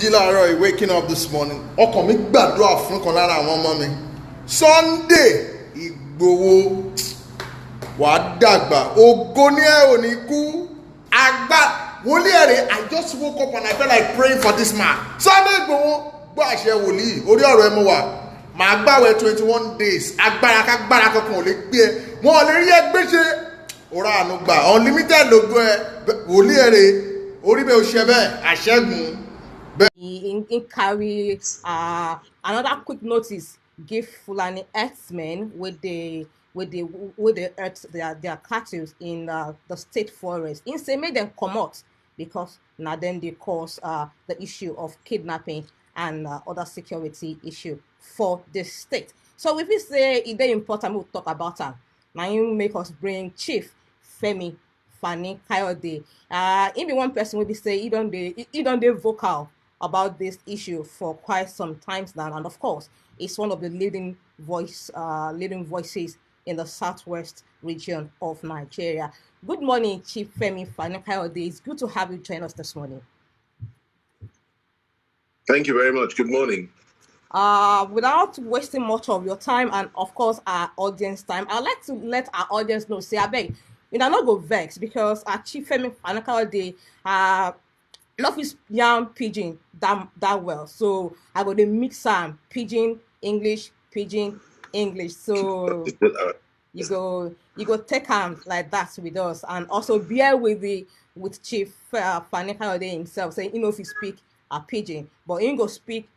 jí láàárọ̀ waking up this morning ọkàn mi gbàdúrà fún kan lára àwọn ọmọ mi Sunday Igboho wàá dàgbà ògo ní ẹ ò ní kú àgbà Woli Arole. I just woke up and I felt like praying for this man. Sunday Igboho gbọ́ àṣẹ wòlíì orí ọ̀rọ̀ ẹ mú wa màá gbàwẹ̀ 21 days agbára kágbára kankan ò lè gbé ẹ wọn ò lè rí ẹgbẹ́ ṣe òrà àánú gbà unlimited ló gbọ́ ẹ Woli Arole orí bẹ́ẹ̀ ó ṣe bẹ́ẹ̀ àṣẹ́gun. He carry another quick notice give Fulani herdsmen with the earth their cattle in the state forest. In say make them come out because now then they cause the issue of kidnapping and other security issue for the state. So if we say it's very important, we'll talk about that. Now you make us bring Chief Fani Kayode. He be one person will be say he don't be vocal about this issue for quite some times now, and of course, it's one of the leading voices in the southwest region of Nigeria. Good morning, Chief Fani Kayode. It's good to have you join us this morning. Thank you very much. Good morning. Without wasting much of your time and of course our audience time, I'd like to let our audience know, say I beg, you know, not go vex because our Chief Fani Kayode love his young pidgin that well. So I go to mix some pidgin English. So you go take him like that with us, and also bear with Chief Fani Kayode himself, saying you know if you speak a pidgin, but he go speak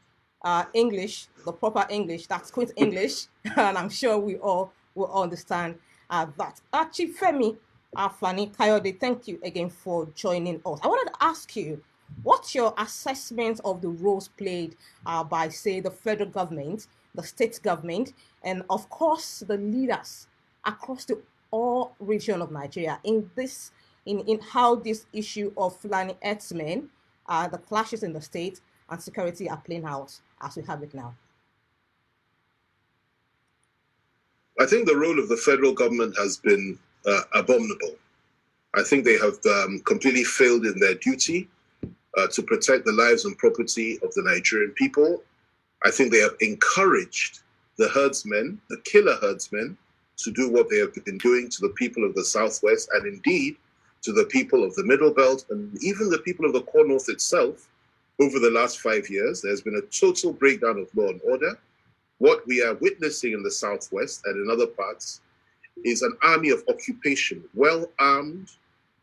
English, the proper English, that's Queen's English, and I'm sure we all will understand that. Chief Fani Kayode, thank you again for joining us. I wanted to ask you, what's your assessment of the roles played by, say, the federal government, the state government, and of course the leaders across the all region of Nigeria in how this issue of Fulani herdsmen, the clashes in the state and security are playing out as we have it now? I think the role of the federal government has been abominable. I think they have completely failed in their duty to protect the lives and property of the Nigerian people. I think they have encouraged the herdsmen, the killer herdsmen, to do what they have been doing to the people of the Southwest and indeed to the people of the Middle Belt and even the people of the Core North itself. Over the last 5 years, there's been a total breakdown of law and order. What we are witnessing in the Southwest and in other parts is an army of occupation, well-armed,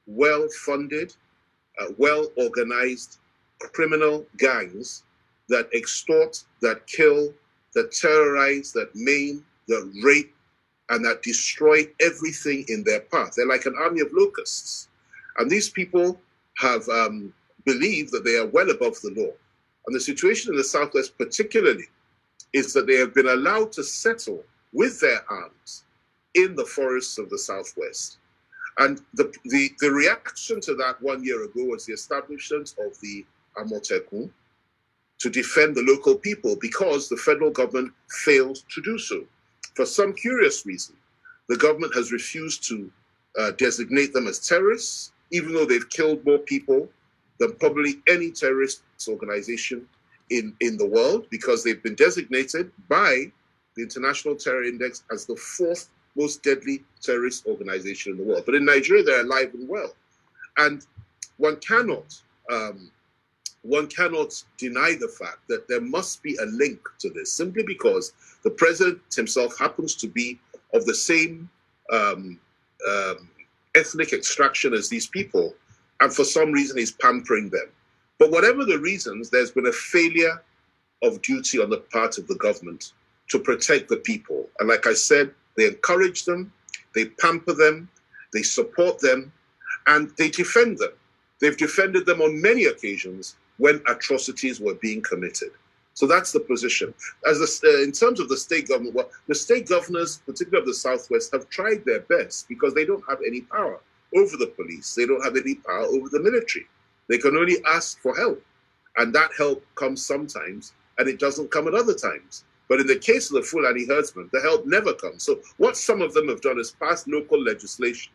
well-funded, well-organized criminal gangs that extort, that kill, that terrorize, that maim, that rape, and that destroy everything in their path. They're like an army of locusts. And these people have believed that they are well above the law. And the situation in the Southwest particularly is that they have been allowed to settle with their arms in the forests of the Southwest. And the reaction to that 1 year ago was the establishment of the Amotekun to defend the local people because the federal government failed to do so. For some curious reason, the government has refused to designate them as terrorists, even though they've killed more people than probably any terrorist organization in the world, because they've been designated by the International Terror Index as the fourth most deadly terrorist organization in the world. But in Nigeria, they're alive and well. And one cannot deny the fact that there must be a link to this, simply because the president himself happens to be of the same ethnic extraction as these people, and for some reason he's pampering them. But whatever the reasons, there's been a failure of duty on the part of the government to protect the people. And like I said, they encourage them, they pamper them, they support them, and they defend them. They've defended them on many occasions when atrocities were being committed. So that's the position. In terms of the state government, well, the state governors, particularly of the Southwest, have tried their best because they don't have any power over the police. They don't have any power over the military. They can only ask for help. And that help comes sometimes, and it doesn't come at other times. But in the case of the Fulani herdsmen, the help never comes. So what some of them have done is pass local legislation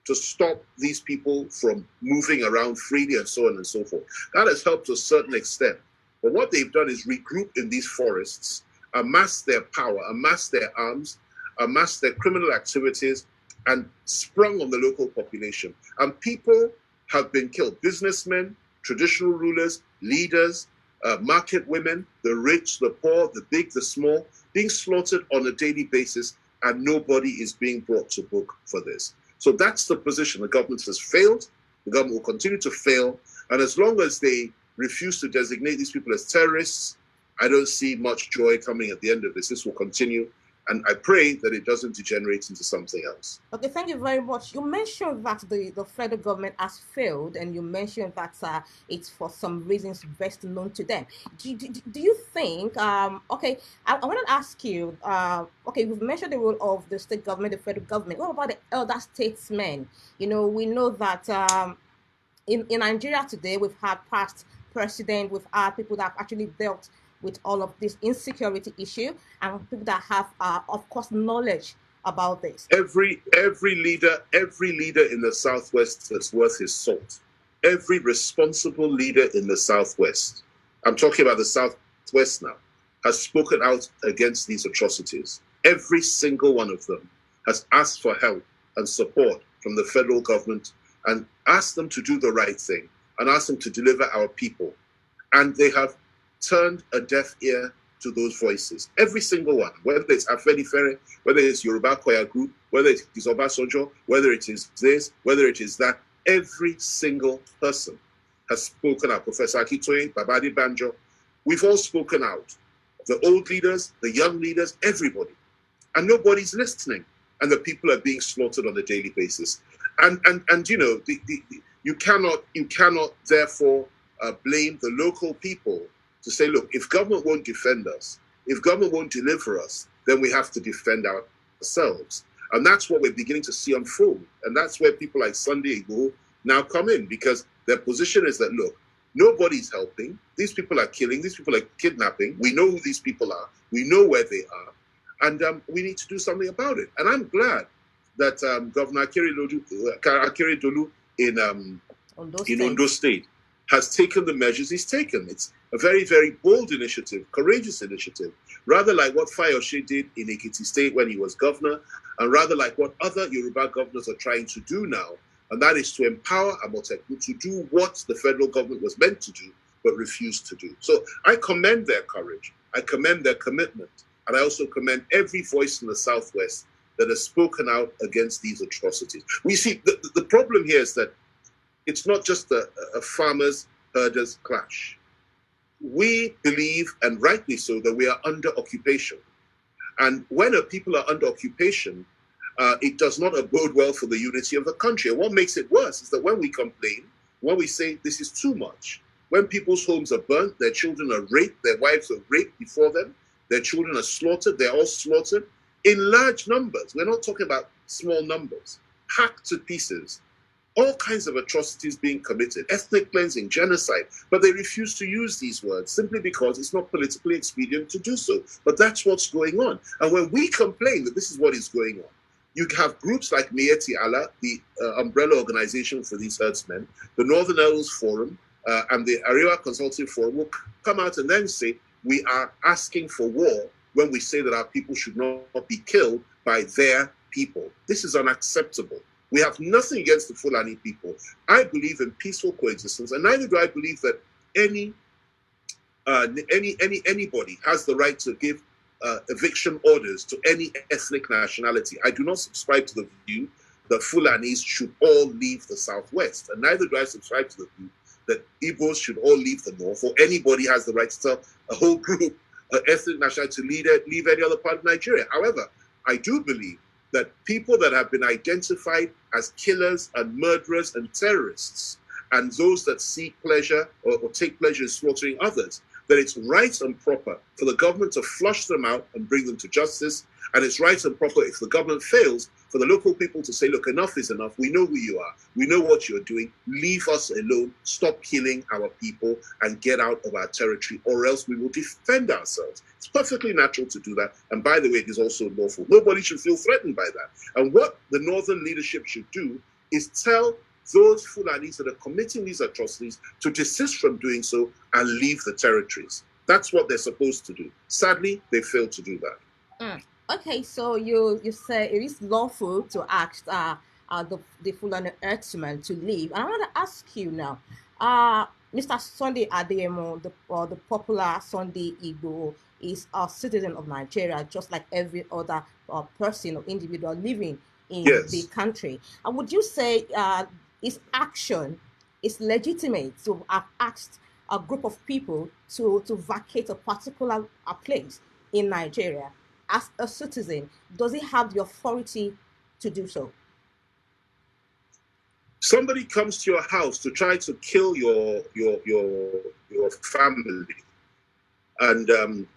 to stop these people from moving around freely and so on and so forth. That has helped to a certain extent. But what they've done is regroup in these forests, amass their power, amass their arms, amass their criminal activities, and sprung on the local population. And people have been killed. Businessmen, traditional rulers, leaders, market women, the rich, the poor, the big, the small, being slaughtered on a daily basis, and nobody is being brought to book for this. So that's the position. The government has failed. The government will continue to fail. And as long as they refuse to designate these people as terrorists, I don't see much joy coming at the end of this. This will continue. And I pray that it doesn't degenerate into something else. Okay, thank you very much. You mentioned that the federal government has failed, and you mentioned that it's for some reasons best known to them. Do you think, okay, I want to ask you, okay, we've mentioned the role of the state government, the federal government. What about the elder statesmen? You know, we know that in Nigeria today, we've had past president, we've had people that have actually dealt with all of this insecurity issue, and people that have, of course, knowledge about this. Every leader in the Southwest that's worth his salt. Every responsible leader in the Southwest, I'm talking about the Southwest now, has spoken out against these atrocities. Every single one of them has asked for help and support from the federal government and asked them to do the right thing and asked them to deliver our people. And they have turned a deaf ear to those voices. Every single one, whether it's Afenifere, whether it's Yoruba Koya Group, whether it is Obasanjo, whether it is this, whether it is that, every single person has spoken out. Professor Akitoye, Babadi Banjo, we've all spoken out. The old leaders, the young leaders, everybody. And nobody's listening. And the people are being slaughtered on a daily basis. And you know, you cannot therefore blame the local people to say, look, if government won't defend us, if government won't deliver us, then we have to defend ourselves. And that's what we're beginning to see unfold. And that's where people like Sunday Igboho now come in, because their position is that, look, nobody's helping. These people are killing. These people are kidnapping. We know who these people are. We know where they are. And we need to do something about it. And I'm glad that Governor Akere Dolu in Ondo State has taken the measures he's taken. It's a very, very bold initiative, courageous initiative, rather like what Fayose did in Ekiti State when he was governor, and rather like what other Yoruba governors are trying to do now, and that is to empower Amotekun to do what the federal government was meant to do, but refused to do. So I commend their courage, I commend their commitment, and I also commend every voice in the Southwest that has spoken out against these atrocities. We see, the problem here is that it's not just a farmers, herders clash. We believe, and rightly so, that we are under occupation. And when people are under occupation, it does not abode well for the unity of the country. And what makes it worse is that when we complain, when we say this is too much, when people's homes are burnt, their children are raped, their wives are raped before them, their children are slaughtered, they're all slaughtered in large numbers. We're not talking about small numbers, hacked to pieces. All kinds of atrocities being committed, ethnic cleansing, genocide, but they refuse to use these words simply because it's not politically expedient to do so. But that's what's going on. And when we complain that this is what is going on, you have groups like Mieti Allah, the umbrella organization for these herdsmen, the Northern Elders Forum, and the Arewa Consultative Forum will come out and then say, we are asking for war when we say that our people should not be killed by their people. This is unacceptable. We have nothing against the Fulani people. I believe in peaceful coexistence, and neither do I believe that anybody has the right to give eviction orders to any ethnic nationality. I do not subscribe to the view that Fulanis should all leave the Southwest, and neither do I subscribe to the view that Igbos should all leave the North, or anybody has the right to tell a whole group, ethnic nationality, to leave any other part of Nigeria. However, I do believe that people that have been identified as killers and murderers and terrorists, and those that seek pleasure or take pleasure in slaughtering others, that it's right and proper for the government to flush them out and bring them to justice. And it's right and proper, if the government fails, for the local people to say, look, enough is enough. We know who you are. We know what you're doing. Leave us alone. Stop killing our people and get out of our territory, or else we will defend ourselves. It's perfectly natural to do that. And by the way, it is also lawful. Nobody should feel threatened by that. And what the Northern leadership should do is tell those Fulanis that are committing these atrocities to desist from doing so and leave the territories. That's what they're supposed to do. Sadly, they failed to do that. Okay, so you say it is lawful to ask the Fulani herdsmen to leave. And I want to ask you now, Mr. Sunday Adeyemo, the popular Sunday Igboho, is a citizen of Nigeria, just like every other person or individual living in the country. And would you say his action is legitimate to have asked a group of people to vacate a particular place in Nigeria? As a citizen, does he have the authority to do so? Somebody comes to your house to try to kill your family, and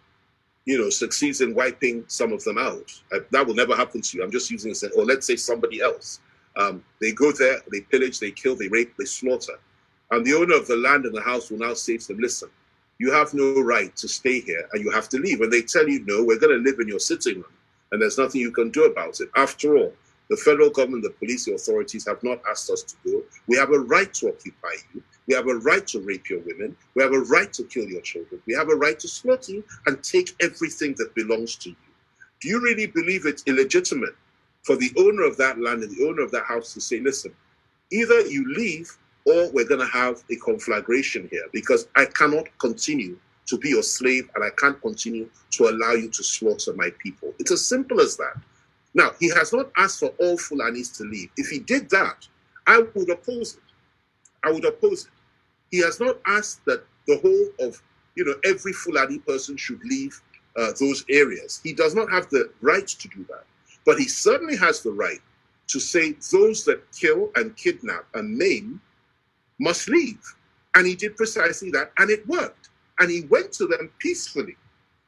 succeeds in wiping some of them out. That will never happen to you. I'm just using it. Or let's say somebody else. They go there, they pillage, they kill, they rape, they slaughter, and the owner of the land and the house will now say to them, "Listen, you have no right to stay here and you have to leave." And they tell you, "No, we're going to live in your sitting room and there's nothing you can do about it." After all, the federal government, the police, the authorities have not asked us to go. We have a right to occupy you. We have a right to rape your women. We have a right to kill your children. We have a right to slaughter you and take everything that belongs to you. Do you really believe it's illegitimate for the owner of that land and the owner of that house to say, "Listen, either you leave or we're going to have a conflagration here, because I cannot continue to be your slave and I can't continue to allow you to slaughter my people"? It's as simple as that. Now, he has not asked for all Fulanis to leave. If he did that, I would oppose it. I would oppose it. He has not asked that the whole of, every Fulani person should leave those areas. He does not have the right to do that. But he certainly has the right to say those that kill and kidnap and maim must leave. And he did precisely that, and it worked. And he went to them peacefully,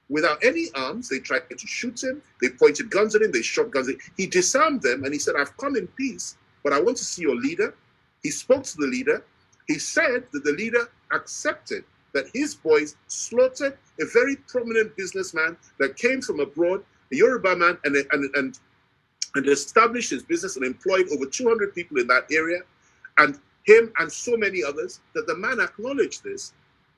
without any arms. They tried to shoot him, they pointed guns at him, they shot guns at him. He disarmed them and he said, "I've come in peace, but I want to see your leader." He spoke to the leader. He said that the leader accepted that his boys slaughtered a very prominent businessman that came from abroad, a Yoruba man, and established his business and employed over 200 people in that area. And him and so many others, that the man acknowledged this,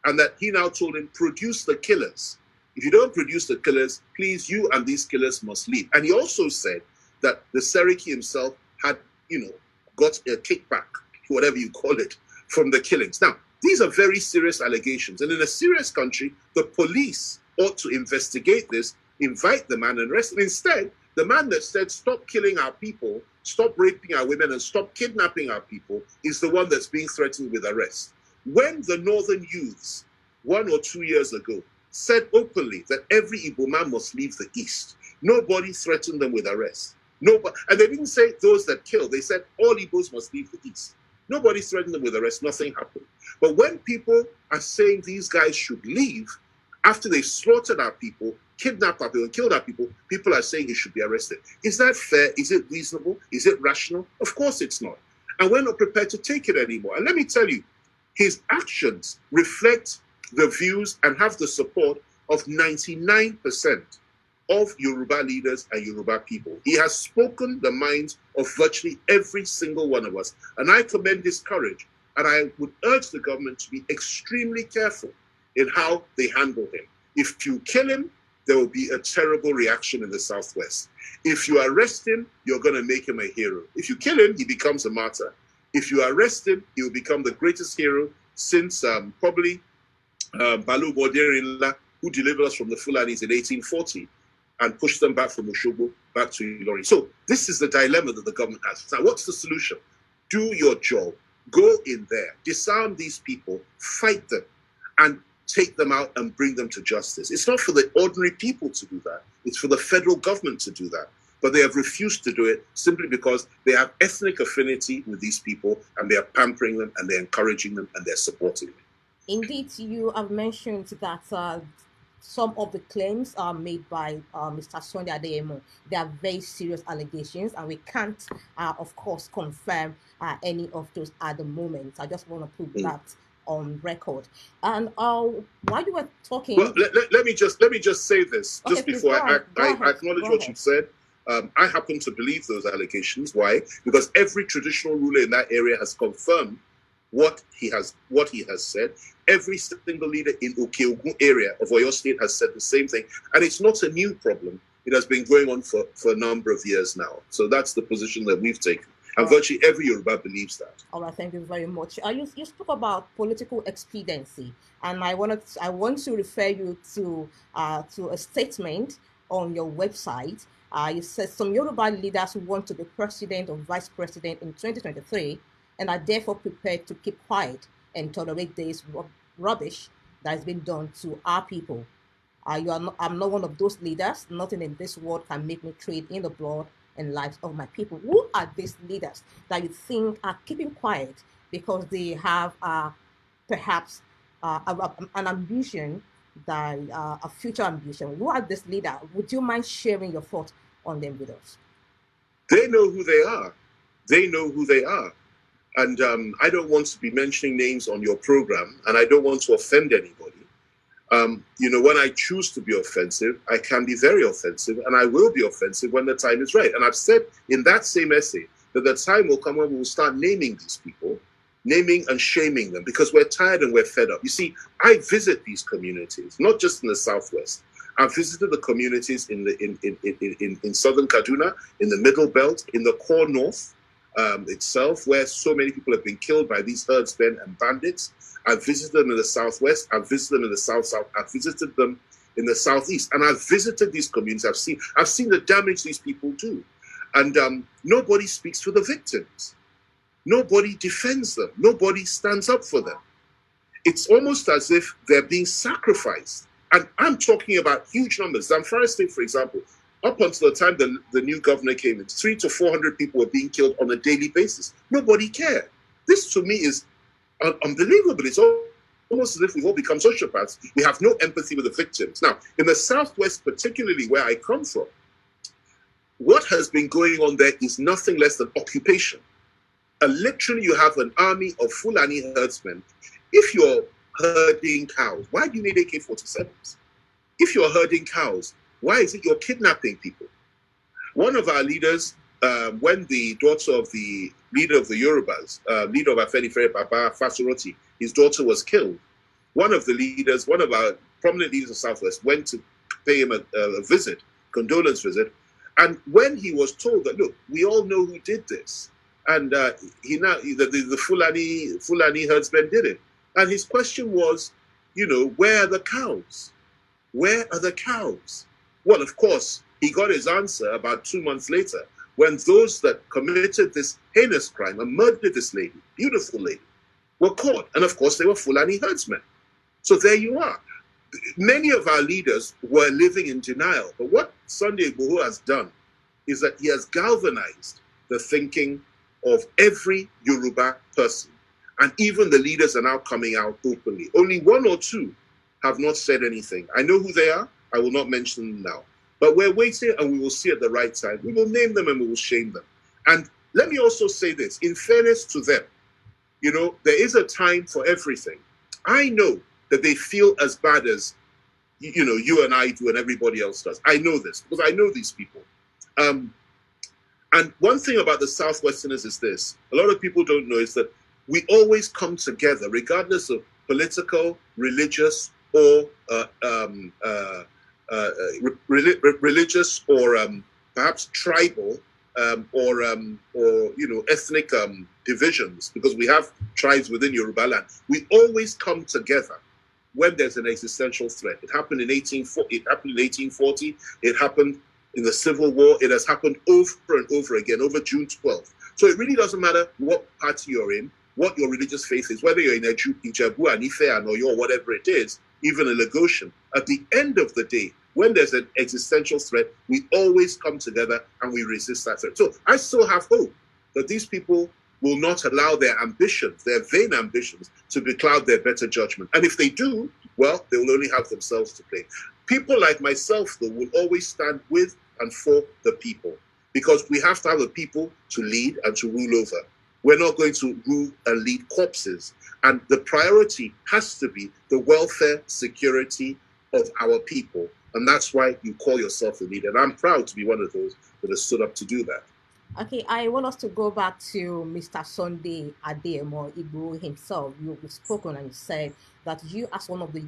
and that he now told him, "Produce the killers. If you don't produce the killers, please, you and these killers must leave." And he also said that the Seriki himself had, got a kickback, whatever you call it, from the killings. Now, these are very serious allegations. And in a serious country, the police ought to investigate this, invite the man and arrest him. Instead, the man that said, "Stop killing our people, stop raping our women, and stop kidnapping our people," is the one that's being threatened with arrest. When the northern youths, 1 or 2 years ago, said openly that every Igbo man must leave the East, nobody threatened them with arrest. Nobody, and they didn't say those that kill. They said all Igbos must leave the East. Nobody threatened them with arrest. Nothing happened. But when people are saying these guys should leave, after they slaughtered our people, kidnapped our people, and killed our people, people are saying he should be arrested. Is that fair? Is it reasonable? Is it rational? Of course it's not. And we're not prepared to take it anymore. And let me tell you, his actions reflect the views and have the support of 99% of Yoruba leaders and Yoruba people. He has spoken the minds of virtually every single one of us. And I commend his courage. And I would urge the government to be extremely careful in how they handle him. If you kill him, there will be a terrible reaction in the Southwest. If you arrest him, you're going to make him a hero. If you kill him, he becomes a martyr. If you arrest him, he will become the greatest hero since probably Balu Bodirinla, who delivered us from the Fulanis in 1840 and pushed them back from Oshogbo back to Ilorin. So this is the dilemma that the government has. Now, what's the solution? Do your job. Go in there, disarm these people, fight them, and take them out and bring them to justice. It's not for the ordinary people to do that. It's for the federal government to do that. But they have refused to do it simply because they have ethnic affinity with these people, and they are pampering them, and they're encouraging them, and they're supporting them. Indeed, you have mentioned that some of the claims are made by Mr. Sunday Adeyemo. They are very serious allegations, and we can't, of course, confirm any of those at the moment. I just want to put that on record. And while you were talking, well, let me just say this, just okay, before I acknowledge what you said. I happen to believe those allegations. Why? Because every traditional ruler in that area has confirmed what he has said. Every single leader in Okeogun area of Oyo State has said the same thing. And it's not a new problem. It has been going on for a number of years now. So that's the position that we've taken. And virtually every Yoruba believes that. All right, thank you very much. You spoke about political expediency, and I want to refer you to a statement on your website. You said some Yoruba leaders want to be president or vice president in 2023 and are therefore prepared to keep quiet and tolerate this rubbish that has been done to our people. I'm not one of those leaders. Nothing in this world can make me trade in the blood and lives of my people. Who are these leaders that you think are keeping quiet because they have perhaps an ambition, that a future ambition? Who are these leaders? Would you mind sharing your thoughts on them with us? They know who they are. They know who they are. And I don't want to be mentioning names on your program, and I don't want to offend anybody. When I choose to be offensive, I can be very offensive, and I will be offensive when the time is right. And I've said in that same essay that the time will come when we will start naming these people, naming and shaming them, because we're tired and we're fed up. You see, I visit these communities, not just in the Southwest. I've visited the communities in Southern Kaduna, in the Middle Belt, in the core North itself, where so many people have been killed by these herdsmen and bandits. I've visited them in the Southwest. I've visited them in the South-South. I've visited them in the Southeast. And I've visited these communities. I've seen the damage these people do. And nobody speaks for the victims. Nobody defends them. Nobody stands up for them. It's almost as if they're being sacrificed. And I'm talking about huge numbers. Zamfara State, for example, up until the time the new governor came in, 300 to 400 people were being killed on a daily basis. Nobody cared. This, to me, is unbelievable. It's almost as if we've all become sociopaths. We have no empathy with the victims. Now, in the Southwest, particularly where I come from, what has been going on there is nothing less than occupation. Literally, you have an army of Fulani herdsmen. If you're herding cows, why do you need AK-47s? If you're herding cows, why is it you're kidnapping people? One of our leaders, when the daughter of the leader of the Yorubas, leader of Afenifere, Baba Fasoroti, his daughter was killed. One of our prominent leaders of Southwest went to pay him a visit, condolence visit. And when he was told that, look, we all know who did this, and the Fulani herdsmen did it. And his question was, where are the cows? Where are the cows? Well, of course, he got his answer about 2 months later, when those that committed this heinous crime and murdered this lady, beautiful lady, were caught. And of course, they were Fulani herdsmen. So there you are. Many of our leaders were living in denial. But what Sunday Igboho has done is that he has galvanized the thinking of every Yoruba person. And even the leaders are now coming out openly. Only one or two have not said anything. I know who they are. I will not mention them now. But we're waiting, and we will see at the right time. We will name them and we will shame them. And let me also say this, in fairness to them, there is a time for everything. I know that they feel as bad as, you and I do and everybody else does. I know this because I know these people. And one thing about the Southwesterners is this, a lot of people don't know, is that we always come together, regardless of political, religious, or religious, or perhaps tribal, or ethnic divisions, because we have tribes within Yoruba land. We always come together when there's an existential threat. It happened in 1840. It happened in the Civil War. It has happened over and over again, over June 12th. So it really doesn't matter what party you're in, what your religious faith is, whether you're in Ijebu and Ife and Oyo, or whatever it is, even a Lagosian. At the end of the day, when there's an existential threat, we always come together and we resist that threat. So I still have hope that these people will not allow their ambitions, their vain ambitions, to becloud their better judgment. And if they do, well, they will only have themselves to blame. People like myself, though, will always stand with and for the people, because we have to have the people to lead and to rule over. We're not going to rule and lead corpses. And the priority has to be the welfare, security of our people. And that's why you call yourself a leader. And I'm proud to be one of those that has stood up to do that. Okay, I want us to go back to Mr. Sunday Adeyemo Igboho himself. You've spoken and you said that you, as one of the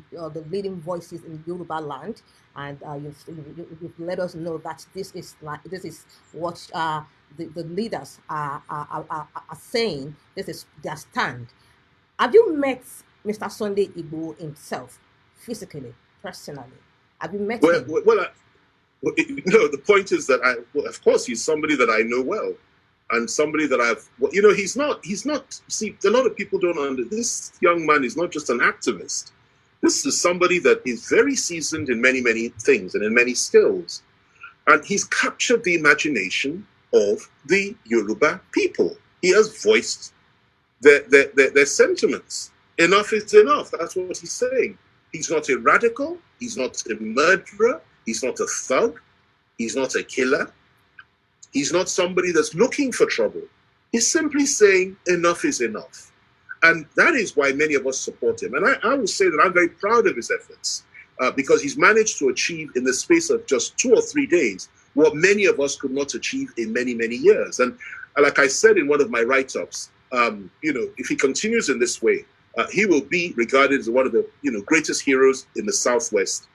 leading voices in Yoruba land, and you've let us know that this is what the leaders are saying. This is their stand. Have you met Mr. Sunday Igboho himself, physically, personally? Have you met him? No, the point is that of course, he's somebody that I know well, and somebody that he's not. See, a lot of people don't understand. This young man is not just an activist. This is somebody that is very seasoned in many, many things and in many skills, and he's captured the imagination of the Yoruba people. He has voiced their sentiments. Enough is enough. That's what he's saying. He's not a radical. He's not a murderer. He's not a thug. He's not a killer. He's not somebody that's looking for trouble. He's simply saying enough is enough. And that is why many of us support him. And I will say that I'm very proud of his efforts because he's managed to achieve in the space of just 2 or 3 days what many of us could not achieve in many, many years. And like I said in one of my write-ups, if he continues in this way, he will be regarded as one of the greatest heroes in the Southwest,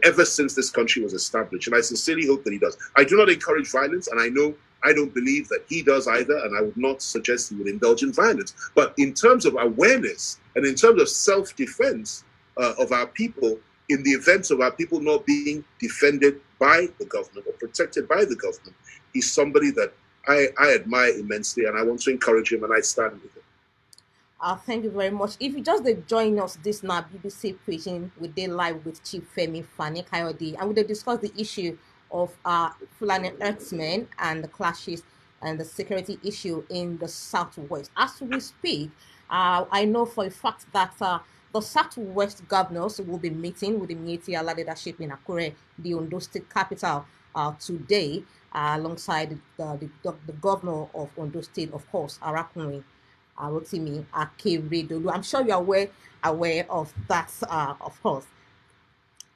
ever since this country was established. And I sincerely hope that he does. I do not encourage violence, and I know I don't believe that he does either, and I would not suggest he would indulge in violence. But in terms of awareness and in terms of self-defense of our people, in the event of our people not being defended by the government or protected by the government, he's somebody that I admire immensely, and I want to encourage him, and I stand with him. Thank you very much. If you just join us this now, BBC Preaching, we did live with Chief Fani Kayode, and we discuss the issue of Fulani herdsmen and the clashes and the security issue in the Southwest. As we speak, I know for a fact that the Southwest governors will be meeting with the Miyetti leadership in Akure, the Ondo State capital, today, alongside the governor of Ondo State, of course, Arakunrin Rotimi Akeredolu. I'm sure you're aware of that, of course.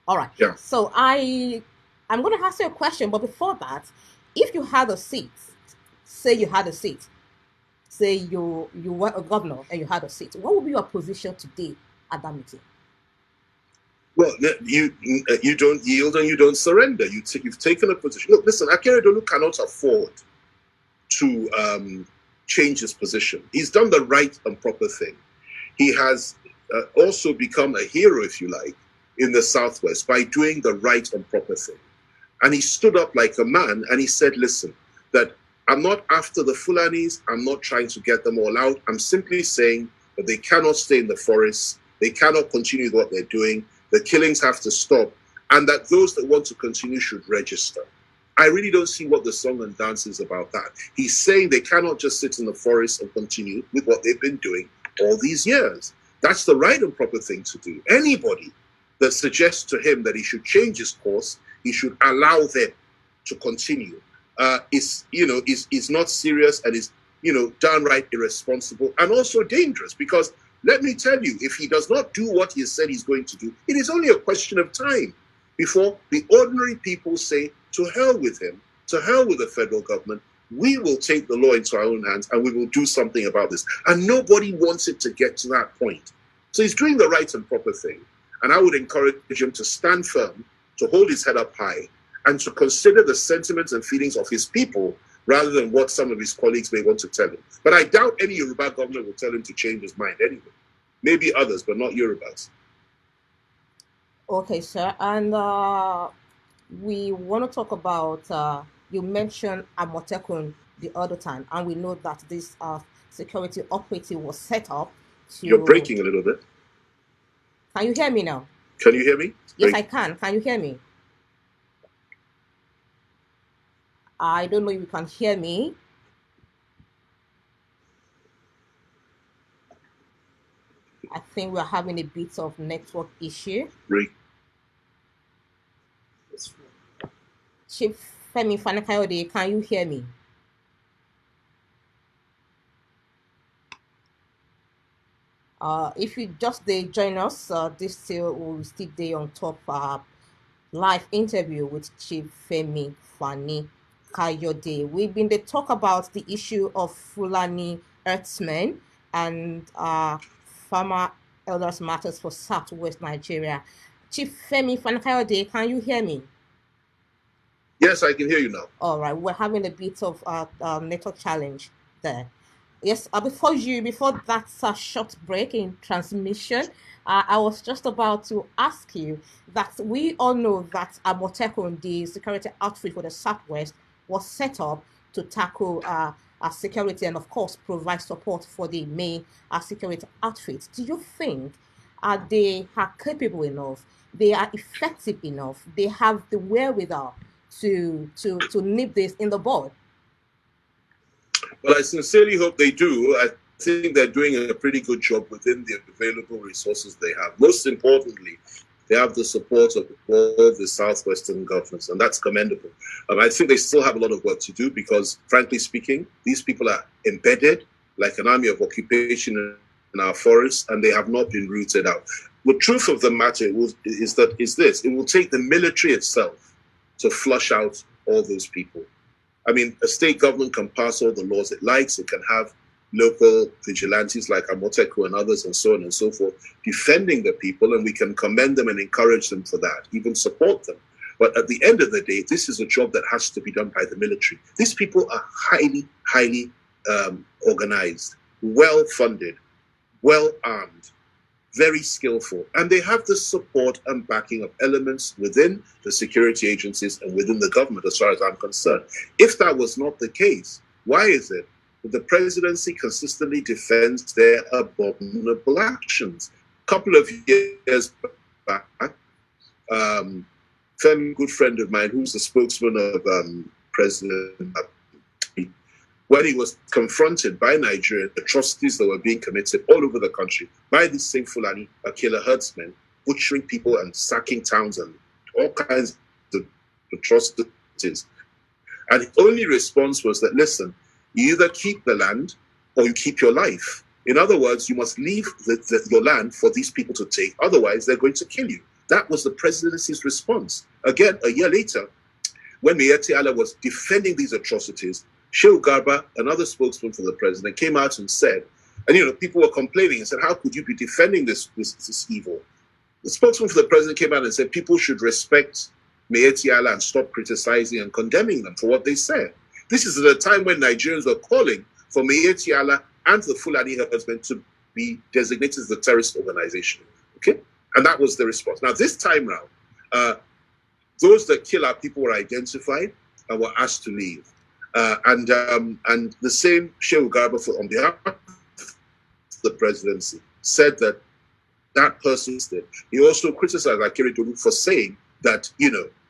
All right. Yeah. So I'm going to ask you a question, but before that, if you had a seat, say you were a governor and you had a seat, what would be your position today at that meeting? Well, you don't yield and you don't surrender. You've taken a position. Look, listen, Akeredolu cannot afford to change his position. He's done the right and proper thing. He has also become a hero, if you like, in the Southwest by doing the right and proper thing. And he stood up like a man and he said, listen, that I'm not after the Fulanis. I'm not trying to get them all out. I'm simply saying that they cannot stay in the forest. They cannot continue what they're doing. The killings have to stop. And that those that want to continue should register. I really don't see what the song and dance is about that. He's saying they cannot just sit in the forest and continue with what they've been doing all these years. That's the right and proper thing to do. Anybody that suggests to him that he should change his course, he should allow them to continue, is not serious and is, downright irresponsible and also dangerous. Because let me tell you, if he does not do what he said he's going to do, it is only a question of time before the ordinary people say, to hell with him, to hell with the federal government. We will take the law into our own hands and we will do something about this. And nobody wants it to get to that point. So he's doing the right and proper thing. And I would encourage him to stand firm, to hold his head up high, and to consider the sentiments and feelings of his people rather than what some of his colleagues may want to tell him. But I doubt any Yoruba governor will tell him to change his mind anyway. Maybe others, but not Yorubas. Okay, sir. And we want to talk about, you mentioned Amotekun the other time, and we know that this security operative was set up to... You're breaking a little bit. Can you hear me now? Can you hear me? Yes, I can. Can you hear me? I don't know if you can hear me. I think we're having a bit of network issue. Break. Chief Fani Kayode, can you hear me? If you just join us, this will still day on top live interview with Chief Fani Kayode. We've been to talk about the issue of Fulani herdsmen and farmer elders matters for Southwest Nigeria. Chief Fani Kayode, can you hear me? Yes, I can hear you now. All right, we're having a bit of network challenge there. Yes, before that short break in transmission, I was just about to ask you that we all know that Amotekun, the security outfit for the Southwest, was set up to tackle security and, of course, provide support for the main security outfits. Do you think they are capable enough, they are effective enough, they have the wherewithal to nip this in the bud? Well, I sincerely hope they do. I think they're doing a pretty good job within the available resources they have. Most importantly, they have the support of all the Southwestern governments, and that's commendable. I think they still have a lot of work to do because, frankly speaking, these people are embedded like an army of occupation in our forests, and they have not been rooted out. The truth of the matter is this: it will take the military itself to flush out all those people. I mean, a state government can pass all the laws it likes. It can have local vigilantes like Amoteku and others and so on and so forth defending the people, and we can commend them and encourage them for that, even support them. But at the end of the day, this is a job that has to be done by the military. These people are highly organized, well-funded, well-armed, very skillful, and they have the support and backing of elements within the security agencies and within the government, as far as I'm concerned. If that was not the case, why is it that the presidency consistently defends their abominable actions? A couple of years back, a good friend of mine, who's the spokesman of President, when he was confronted by Nigeria, atrocities that were being committed all over the country by these same Fulani killer herdsmen, butchering people and sacking towns and all kinds of atrocities. And the only response was that, listen, you either keep the land or you keep your life. In other words, you must leave your land for these people to take. Otherwise, they're going to kill you. That was the presidency's response. Again, a year later, when Miyetti Allah was defending these atrocities, Shehu Garba, another spokesman for the president, came out and said, and people were complaining and said, how could you be defending this evil? The spokesman for the president came out and said, people should respect Miyetti Allah and stop criticizing and condemning them for what they said. This is at a time when Nigerians were calling for Miyetti Allah and the Fulani herdsmen to be designated as a terrorist organization. Okay? And that was the response. Now, this time round, those that kill our people were identified and were asked to leave. And the same Shehu Garba, on behalf of the presidency, said that that person did. He also criticized Akere Dolu for saying that,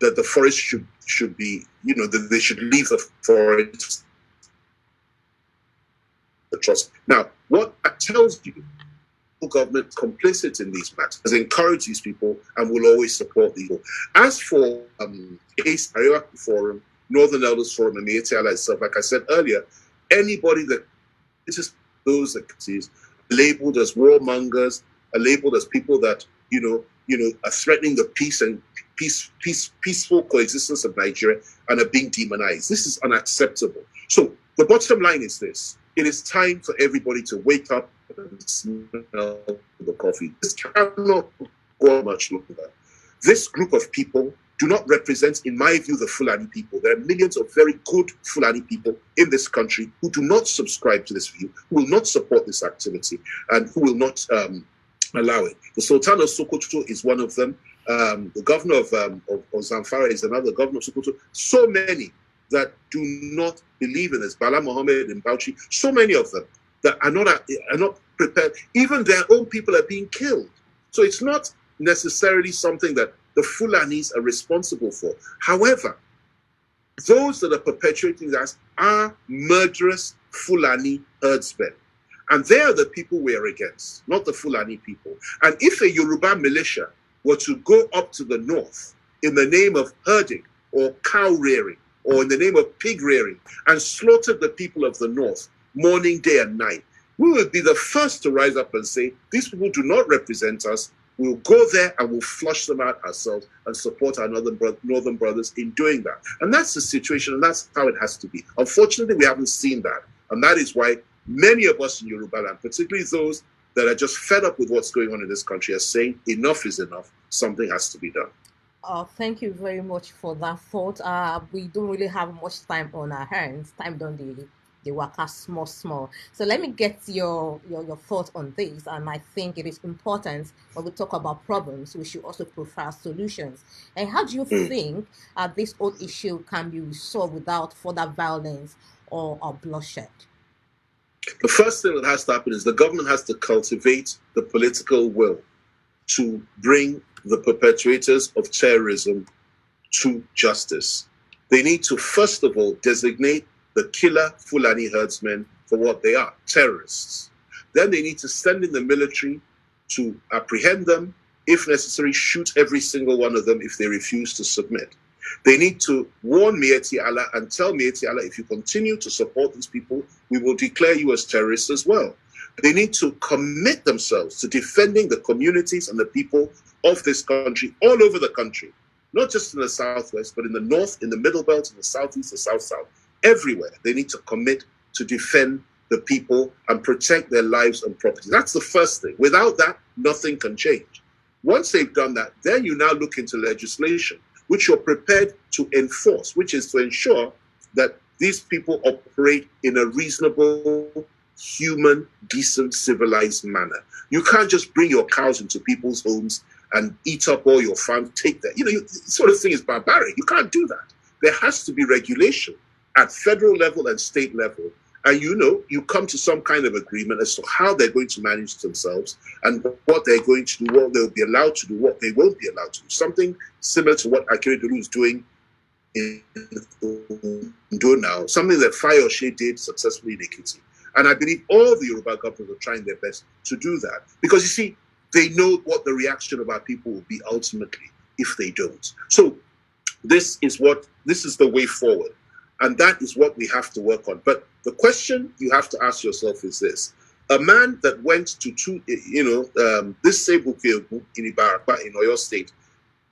that the forest should be, that they should leave the forest. The trust. Now, what that tells you, the government complicit in these matters, has encouraged these people and will always support these people. As for ACE, Arewa Forum, Northern Elders Forum, and Miyetti Allah itself, like I said earlier, anybody that is those that is labeled as warmongers, are labeled as people that are threatening the peace and peaceful coexistence of Nigeria and are being demonized. This is unacceptable. So the bottom line is this: it is time for everybody to wake up and smell the coffee. This cannot go much longer. This group of people do not represent, in my view, the Fulani people. There are millions of very good Fulani people in this country who do not subscribe to this view, who will not support this activity, and who will not allow it. The Sultan of Sokoto is one of them. The governor of Zamfara is another, governor of Sokoto. So many that do not believe in this. Bala Mohammed and Bauchi, so many of them that are not prepared. Even their own people are being killed. So it's not necessarily something that the Fulanis are responsible for. However, those that are perpetuating that are murderous Fulani herdsmen. And they are the people we are against, not the Fulani people. And if a Yoruba militia were to go up to the north in the name of herding or cow rearing or in the name of pig rearing and slaughter the people of the north morning, day and night, we would be the first to rise up and say, these people do not represent us. We'll go there and we'll flush them out ourselves and support our northern brothers in doing that. And that's the situation, and that's how it has to be. Unfortunately, we haven't seen that. And that is why many of us in Yoruba land, particularly those that are just fed up with what's going on in this country, are saying enough is enough. Something has to be done. Thank you very much for that thought. We don't really have much time on our hands. Time don't they work as small. So let me get your thoughts on this. And I think it is important when we talk about problems, we should also prefer solutions. And how do you think this whole issue can be resolved without further violence or bloodshed? The first thing that has to happen is the government has to cultivate the political will to bring the perpetrators of terrorism to justice. They need to, first of all, designate the killer Fulani herdsmen for what they are, terrorists. Then they need to send in the military to apprehend them, if necessary, shoot every single one of them if they refuse to submit. They need to warn Miyetti Allah and tell Miyetti Allah, if you continue to support these people, we will declare you as terrorists as well. They need to commit themselves to defending the communities and the people of this country, all over the country, not just in the southwest, but in the north, in the middle belt, in the southeast, the south-south, everywhere. They need to commit to defend the people and protect their lives and property. That's the first thing. Without that, nothing can change. Once they've done that, then you now look into legislation, which you're prepared to enforce, which is to ensure that these people operate in a reasonable, human, decent, civilized manner. You can't just bring your cows into people's homes and eat up all your farm, take that. This sort of thing is barbaric. You can't do that. There has to be regulation at federal level and state level. And you come to some kind of agreement as to how they're going to manage themselves and what they're going to do, what they'll be allowed to do, what they won't be allowed to do. Something similar to what Akeredolu is doing in Ondo now, something that Fayose did successfully in Ekiti. And I believe all the Yoruba governments are trying their best to do that. Because you see, they know what the reaction of our people will be ultimately if they don't. So this is the way forward. And that is what we have to work on. But the question you have to ask yourself is this. A man that went to this Sebuke in Ibarapa in Oyo State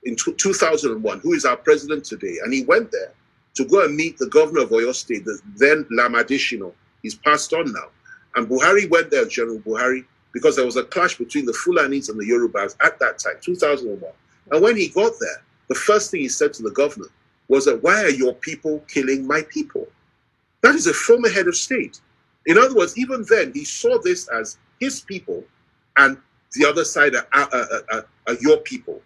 in 2001, who is our president today, and he went there to go and meet the governor of Oyo State, then Lamadishino. He's passed on now. And Buhari went there, General Buhari, because there was a clash between the Fulanis and the Yorubas at that time, 2001. And when he got there, the first thing he said to the governor was that, why are your people killing my people? That is a former head of state. In other words, even then, he saw this as his people and the other side are your people.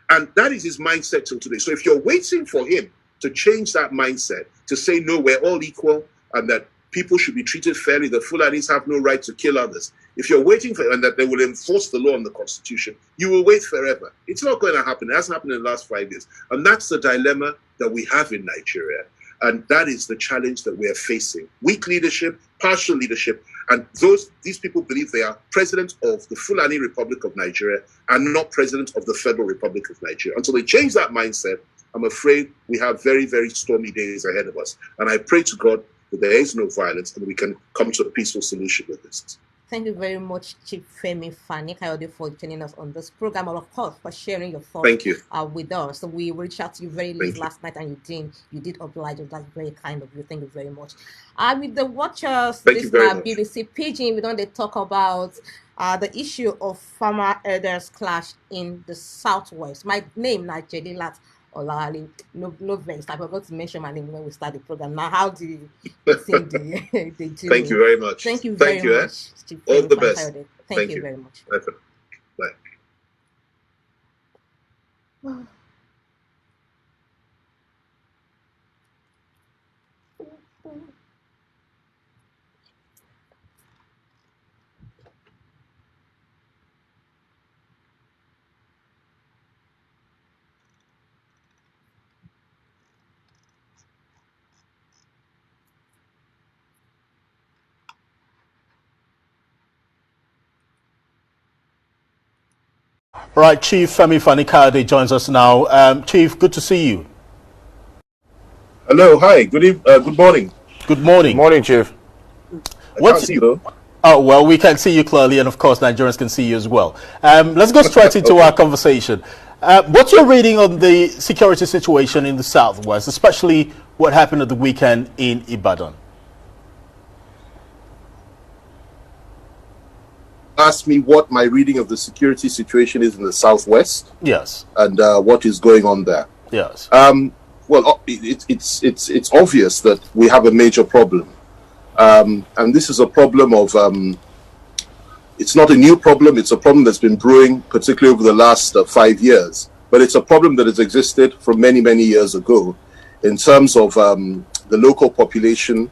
And that is his mindset till today. So if you're waiting for him to change that mindset, to say, no, we're all equal and that people should be treated fairly, the Fulanis have no right to kill others. If you're waiting for and that they will enforce the law and the constitution, you will wait forever. It's not going to happen. It hasn't happened in the last 5 years. And that's the dilemma that we have in Nigeria. And that is the challenge that we are facing. Weak leadership, partial leadership, and these people believe they are president of the Fulani Republic of Nigeria and not president of the Federal Republic of Nigeria. Until they change that mindset, I'm afraid we have very, very stormy days ahead of us. And I pray to God that there is no violence and we can come to a peaceful solution with this. Thank you very much, Chief Femi Fani Kayode, for joining us on this program, and of course for sharing your thoughts. Thank you. With us. So we reached out to you very late last night, and you did oblige us. That's very kind of you. Thank you very much. With the watchers, this BBC Pidgin, we don't talk about the issue of farmer elders clash in the southwest. My name, Najeli Lat Olali. No vex. I forgot to mention my name when we start the program. Now, how do you think they do? Thank you very much. Thank you very much. All the best. Thank you very much. Bye. Right, Chief Femi Fani Kayode joins us now. Chief, good to see you. Hello, hi, good morning. Good morning. Good morning, Chief. I can't see you though. Oh, well, we can see you clearly, and of course, Nigerians can see you as well. Let's go straight into our conversation. What's your reading on the security situation in the Southwest, especially what happened at the weekend in Ibadan? Ask me what my reading of the security situation is in the Southwest. Yes. And what is going on there. Yes. Well, it's obvious that we have a major problem. And this is a problem of, it's not a new problem, it's a problem that's been brewing, particularly over the last 5 years. But it's a problem that has existed from many, many years ago in terms of the local population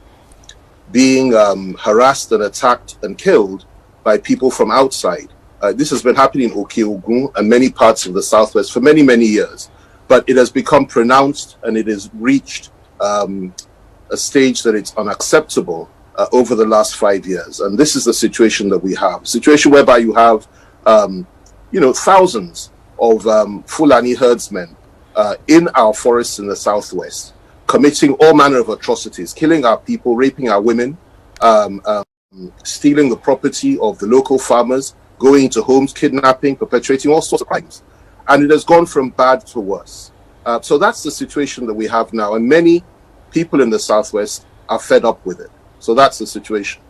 being harassed and attacked and killed by people from outside. This has been happening in Oke-Ogun and many parts of the Southwest for many, many years. But it has become pronounced and it has reached a stage that it's unacceptable over the last 5 years. And this is the situation that we have. A situation whereby you have, thousands of Fulani herdsmen in our forests in the Southwest, committing all manner of atrocities, killing our people, raping our women, stealing the property of the local farmers, going into homes, kidnapping, perpetrating all sorts of crimes. And it has gone from bad to worse. So that's the situation that we have now. And many people in the Southwest are fed up with it. So that's the situation.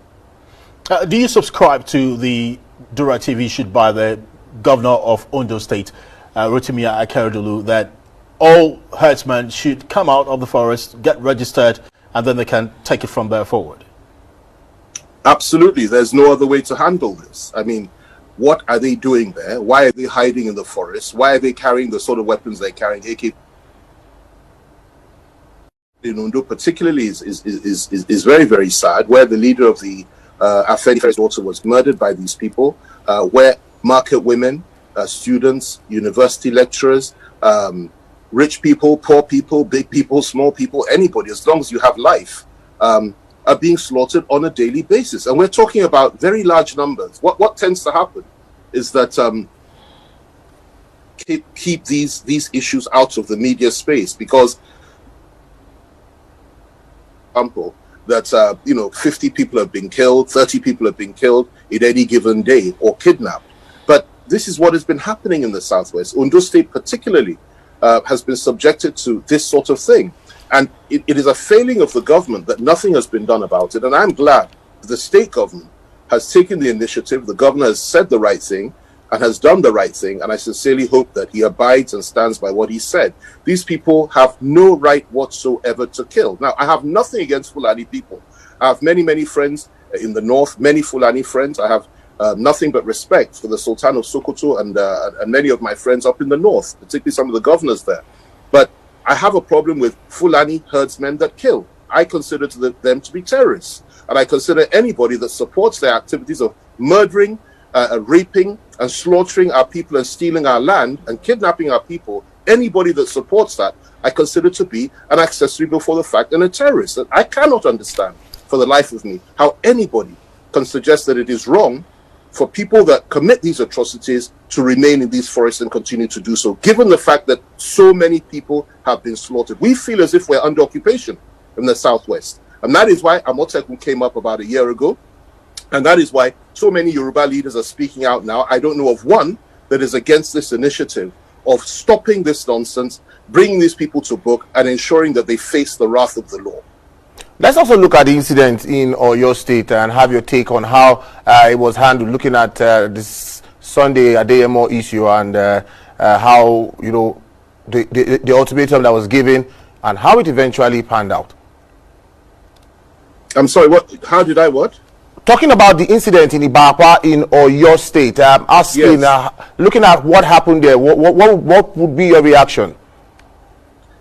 Do you subscribe to the directive issued by the governor of Ondo State, Rotimi Akeredolu, that all herdsmen should come out of the forest, get registered, and then they can take it from there forward? Absolutely. There's no other way to handle this. I mean, what are they doing there? Why are they hiding in the forest? Why are they carrying the sort of weapons they're carrying? AK in Ondo particularly is very, very sad, where the leader of the Afeni's daughter was murdered by these people, where market women, students, university lecturers, rich people, poor people, big people, small people, anybody, as long as you have life, are being slaughtered on a daily basis. And we're talking about very large numbers. What tends to happen is that keep these issues out of the media space, because that 50 people have been killed, 30 people have been killed in any given day or kidnapped. But this is what has been happening in the Southwest. Ondo State particularly has been subjected to this sort of thing. And it is a failing of the government that nothing has been done about it. And I'm glad that the state government has taken the initiative. The governor has said the right thing and has done the right thing. And I sincerely hope that he abides and stands by what he said. These people have no right whatsoever to kill. Now, I have nothing against Fulani people. I have many, many friends in the north, many Fulani friends. I have nothing but respect for the Sultan of Sokoto and many of my friends up in the north, particularly some of the governors there. But I have a problem with Fulani herdsmen that kill. I consider them to be terrorists. And I consider anybody that supports their activities of murdering, raping, and slaughtering our people and stealing our land and kidnapping our people, anybody that supports that, I consider to be an accessory before the fact and a terrorist. And I cannot understand for the life of me how anybody can suggest that it is wrong for people that commit these atrocities to remain in these forests and continue to do so, given the fact that so many people have been slaughtered. We feel as if we're under occupation in the Southwest. And that is why Amotekun came up about a year ago. And that is why so many Yoruba leaders are speaking out now. I don't know of one that is against this initiative of stopping this nonsense, bringing these people to book, and ensuring that they face the wrath of the law. Let's also look at the incident in Oyo State and have your take on how it was handled, looking at this Sunday Adeyemo issue and how, the ultimatum that was given and how it eventually panned out. I'm sorry, what? How did I what? Talking about the incident in Ibapa in Oyo State, asking, yes. Looking at what happened there, what would be your reaction?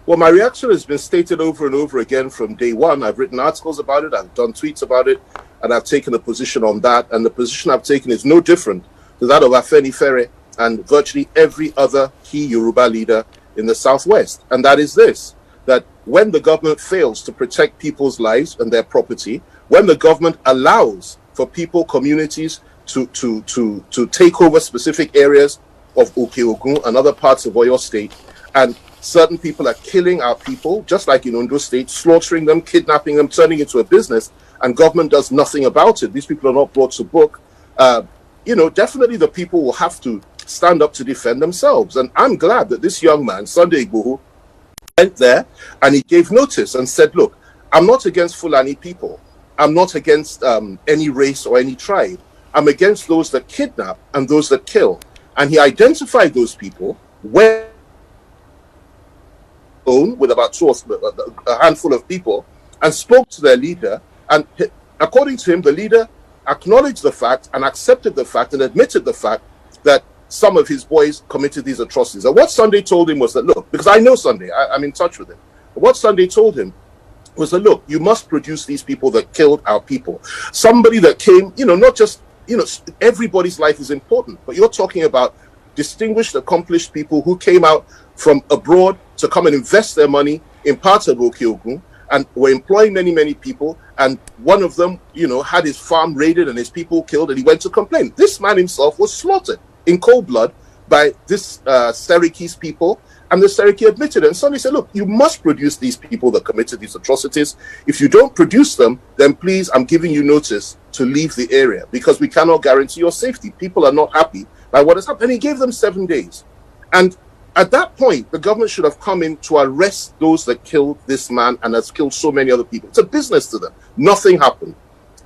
Well, my reaction has been stated over and over again from day one. I've written articles about it, I've done tweets about it, and I've taken a position on that. And the position I've taken is no different to that of Afeni Fere and virtually every other key Yoruba leader in the Southwest. And that is this, that when the government fails to protect people's lives and their property, when the government allows for people, communities to take over specific areas of Oke-Ogun and other parts of Oyo State and certain people are killing our people, just like in Ondo State, slaughtering them, kidnapping them, turning it into a business, and government does nothing about it. These people are not brought to book. Definitely the people will have to stand up to defend themselves. And I'm glad that this young man, Sunday Igboho, went there and he gave notice and said, look, I'm not against Fulani people. I'm not against any race or any tribe. I'm against those that kidnap and those that kill. And he identified those people with about a handful of people and spoke to their leader. And according to him, the leader acknowledged the fact and accepted the fact and admitted the fact that some of his boys committed these atrocities. And what Sunday told him was that, look, because I know Sunday, I'm in touch with him. What Sunday told him was that, look, you must produce these people that killed our people. Somebody that came, not just, everybody's life is important, but you're talking about distinguished, accomplished people who came out from abroad to come and invest their money in parts of Okiogun and were employing many, many people. And one of them, had his farm raided and his people killed, and he went to complain. This man himself was slaughtered in cold blood by this Serikis people, and the Seriki admitted it. And somebody said, look, you must produce these people that committed these atrocities. If you don't produce them, then please, I'm giving you notice to leave the area, because we cannot guarantee your safety. People are not happy by what has happened. And he gave them 7 days. And at that point, the government should have come in to arrest those that killed this man and has killed so many other people. It's a business to them. Nothing happened.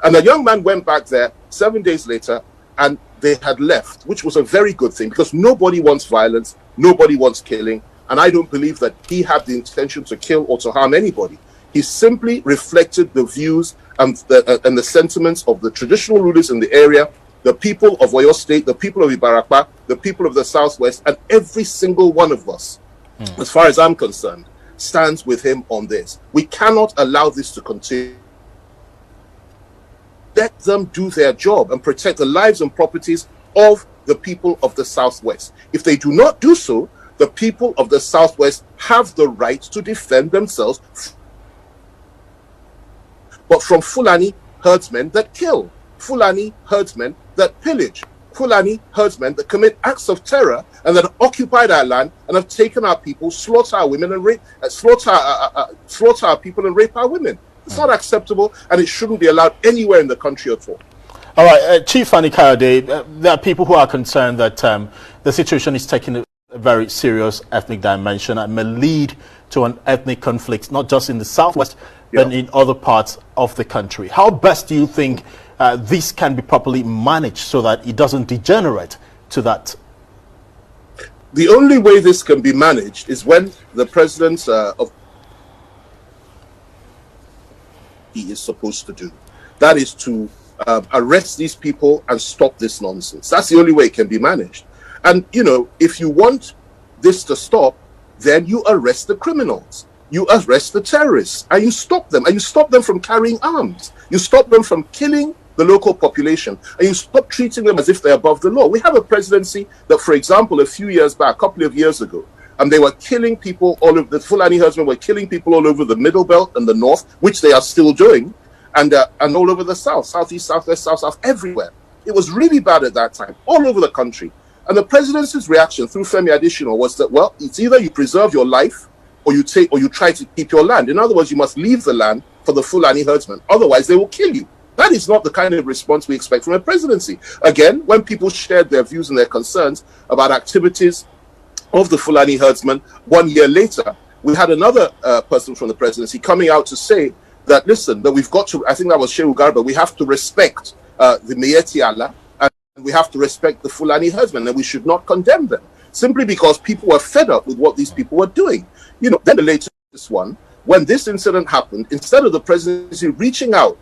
And the young man went back there 7 days later, and they had left, which was a very good thing, because nobody wants violence, nobody wants killing, and I don't believe that he had the intention to kill or to harm anybody. He simply reflected the views and the sentiments of the traditional rulers in the area, the people of Oyo State, the people of Ibarapa, the people of the Southwest, and every single one of us, as far as I'm concerned, stands with him on this. We cannot allow this to continue. Let them do their job and protect the lives and properties of the people of the Southwest. If they do not do so, the people of the Southwest have the right to defend themselves, but from Fulani herdsmen that kill, Fulani herdsmen that pillage, Fulani herdsmen that commit acts of terror and that have occupied our land and have taken our people, slaughter our women and rape, slaughter our people and rape our women. It's not acceptable, and it shouldn't be allowed anywhere in the country at all. All right, Chief Fani Kayode, there are people who are concerned that the situation is taking a very serious ethnic dimension and may lead to an ethnic conflict, not just in the Southwest, but in other parts of the country. How best do you think this can be properly managed so that it doesn't degenerate to that? The only way this can be managed is when the president of he is supposed to do. That is to arrest these people and stop this nonsense. That's the only way it can be managed. And, if you want this to stop, then you arrest the criminals. You arrest the terrorists and you stop them. And you stop them from carrying arms. You stop them from killing the local population. And you stop treating them as if they're above the law. We have a presidency that, for example, a few years back, a couple of years ago, and they were killing people all over, the Fulani herdsmen were killing people all over the Middle Belt and the North, which they are still doing, and all over the South, Southeast, Southwest, South, everywhere. It was really bad at that time, all over the country. And the presidency's reaction through Femi Adesina was that, well, it's either you preserve your life or you try to keep your land. In other words, you must leave the land for the Fulani herdsmen. Otherwise, they will kill you. That is not the kind of response we expect from a presidency. Again, when people shared their views and their concerns about activities of the Fulani herdsmen, 1 year later, we had another person from the presidency coming out to say that, listen, that we've got to, I think that was Shehu Garba, we have to respect the Mieti Allah, and we have to respect the Fulani herdsmen, and we should not condemn them, simply because people were fed up with what these people were doing. Then the latest one, when this incident happened, instead of the presidency reaching out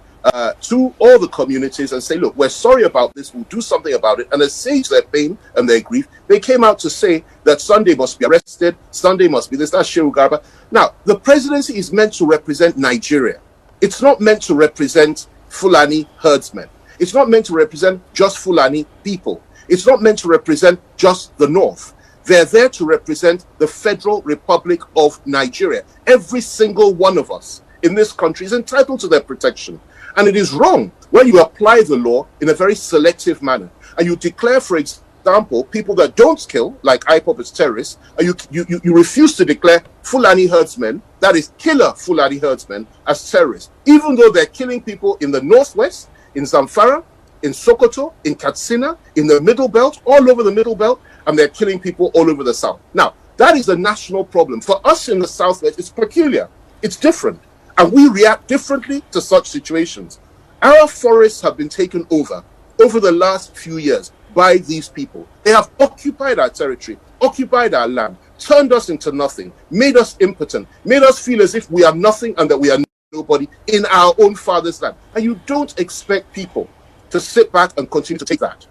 to all the communities and say, look, we're sorry about this, we'll do something about it, and assuage their pain and their grief, they came out to say that Sunday must be arrested, Sunday must be this, that's Shehu Garba. Now, the presidency is meant to represent Nigeria. It's not meant to represent Fulani herdsmen. It's not meant to represent just Fulani people. It's not meant to represent just the North. They're there to represent the Federal Republic of Nigeria. Every single one of us in this country is entitled to their protection. And it is wrong when you apply the law in a very selective manner and you declare, for example, example, people that don't kill, like IPOP as terrorists, and you refuse to declare Fulani herdsmen, that is killer Fulani herdsmen, as terrorists, even though they're killing people in the northwest, in Zamfara, in Sokoto, in Katsina, in the Middle Belt, all over the Middle Belt, and they're killing people all over the South. Now, that is a national problem. For us in the Southwest, it's peculiar. It's different. And we react differently to such situations. Our forests have been taken over the last few years by these people. They have occupied our territory, occupied our land, turned us into nothing, made us impotent, made us feel as if we are nothing and that we are nobody in our own father's land. And you don't expect people to sit back and continue to take that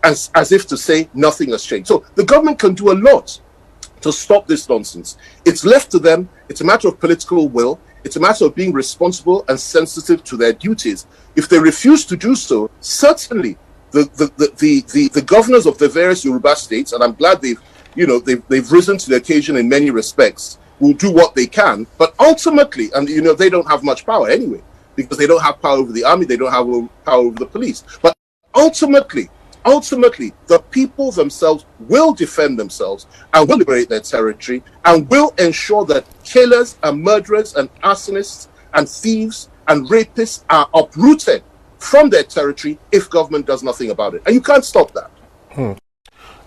as if to say nothing has changed. So the government can do a lot to stop this nonsense. It's left to them. It's a matter of political will. It's a matter of being responsible and sensitive to their duties. If they refuse to do so, certainly the governors of the various Yoruba states, and I'm glad they've risen to the occasion in many respects, will do what they can. But ultimately, and they don't have much power anyway, because they don't have power over the army, they don't have power over the police. But ultimately, the people themselves will defend themselves and will liberate their territory and will ensure that killers and murderers and arsonists and thieves and rapists are uprooted from their territory if government does nothing about it. And you can't stop that.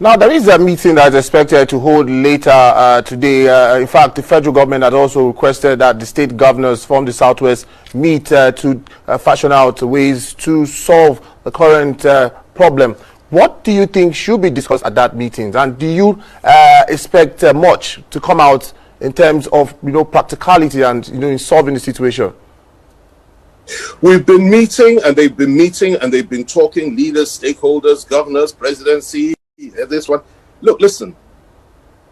Now, there is a meeting that is expected to hold later today. In fact, the federal government had also requested that the state governors from the Southwest meet to fashion out ways to solve the current problem. What do you think should be discussed at that meeting? And do you expect much to come out in terms of practicality and in solving the situation? We've been meeting, and they've been meeting, and they've been talking, leaders, stakeholders, governors, presidency, this one. Look, listen,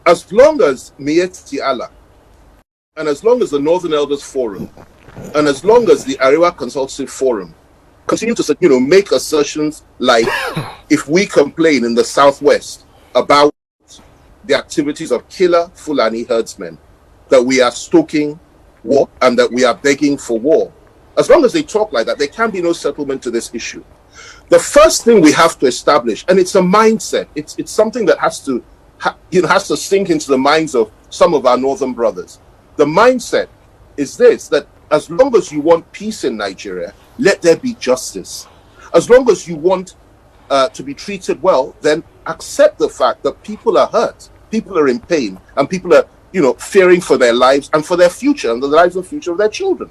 as long as Mieti Allah, and as long as the Northern Elders Forum, and as long as the Arewa Consultative Forum continue to make assertions like, if we complain in the Southwest about the activities of killer Fulani herdsmen, that we are stoking war and that we are begging for war, as long as they talk like that, there can be no settlement to this issue. The first thing we have to establish, and it's a mindset, it's something that has to sink into the minds of some of our northern brothers. The mindset is this, that as long as you want peace in Nigeria, let there be justice. As long as you want to be treated well, then accept the fact that people are hurt, people are in pain, and people are, fearing for their lives and for their future and the lives and future of their children.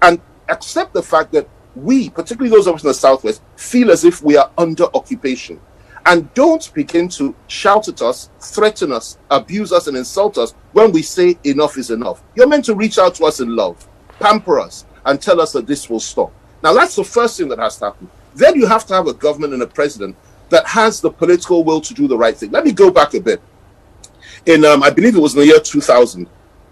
And accept the fact that we, particularly those of us in the Southwest, feel as if we are under occupation. And don't begin to shout at us, threaten us, abuse us, and insult us when we say enough is enough. You're meant to reach out to us in love, pamper us, and tell us that this will stop. Now, that's the first thing that has to happen. Then you have to have a government and a president that has the political will to do the right thing. Let me go back a bit. In, I believe it was in the year 2000,